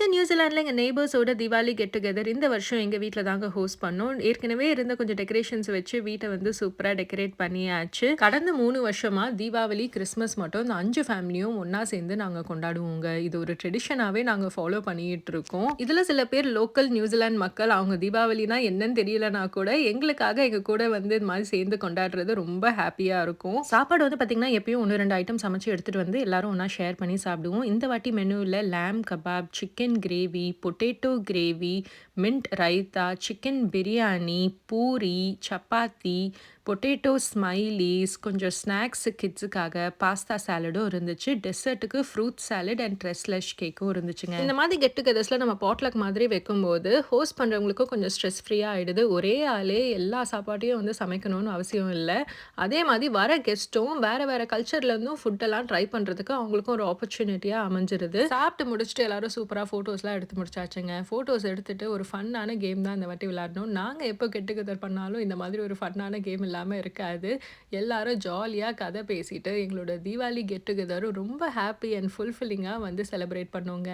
இங்க நியூசிலாந்துல எங்க நெய்பர்ஸோட Deepavali get together இந்த வருஷம் எங்க வீட்ல தாங்க ஹோஸ்ட் பண்ணோம். ஏற்கனவே இருந்த கொஞ்சம் டெக்கரேஷன்ஸ் வச்சு வீட்ட வந்து சூப்பரா டெக்கரேட் பண்ணியாச்சு. கடந்த 3 வருஷமா தீபாவளி, கிறிஸ்மஸ் மட்டும் இந்த 5 ஃபேமிலியும் ஒண்ணா சேர்ந்து நாங்க கொண்டாடுவோங்க. இது ஒரு ட்ரெடிஷனாவே நாங்க ஃபாலோ பண்ணிட்டு இருக்கோம். இதுல சில பேர் லோக்கல் நியூசிலாந்து மக்கள் அவங்க தீபாவளினா என்னன்னு தெரியலனா கூட எங்களுக்காக எங்க கூட வந்து இந்த மாதிரி சேர்ந்து கொண்டாடுறது ரொம்ப ஹாப்பியா இருக்கும். சாப்பாடு வந்து பார்த்தீங்கன்னா, எப்பயும் 1, 2 ஐட்டம் சமைச்சு எடுத்துட்டு வந்து எல்லாரும் ஒண்ணா ஷேர் பண்ணி சாப்பிடுவோம். இந்த வாட்டி மெனுல lamb kebab, chicken gravy, potato gravy, mint raita, chicken biryani, puri, chapati, potato smileys, கொஞ்சம் ஸ்நாக்ஸ் கிட்ஸுக்காக பாஸ்தா சாலடும் இருந்துச்சு. டெசர்ட்டுக்கு ஃப்ரூட் சாலட் அண்ட் ட்ரெஸ்லெஷ் கேக்கும் இருந்துச்சுங்க. இந்த மாதிரி கெட் டுகெதர்ஸ்ல நம்ம பாட்லக் மாதிரி வைக்கும்போது, ஹோஸ்ட் பண்றவங்களுக்கும் கொஞ்சம் ஸ்ட்ரெஸ் ஃப்ரீயா ஆயிடுது. ஒரே ஆளே எல்லா சாப்பாட்டையும் வந்து சமைக்கணும்னு அவசியம் இல்ல. அதே மாதிரி வர கெஸ்ட்டும் வேற வேற கல்ச்சர்ல இருந்தும் ஃபுட் எல்லாம் ட்ரை பண்றதுக்கு அவங்களுக்கும் ஒரு ஆப்பர்ச்சுனிட்டியா அமைஞ்சிருது. சாப்பிட்டு முடிச்சுட்டு எல்லாரும் சூப்பரா ஃபோட்டோஸ்லாம் எடுத்து முடிச்சாச்சுங்க. ஃபோட்டோஸ் எடுத்துட்டு ஒரு ஃபன்னான கேம் தான் இந்த வாட்டி விளையாடணும். நாங்க எப்போ கெட் டுகெதர் பண்ணாலும் இந்த மாதிரி ஒரு ஃபன்னான கேம் இல்லாம இருக்காது. எல்லாரும் ஜாலியா கதை பேசிட்டு எங்களோட தீபாவளி கெட் டுகெதரும் ரொம்ப ஹாப்பி அண்ட் ஃபுல்ஃபில்லிங்கா வந்து செலிப்ரேட் பண்ணோங்க.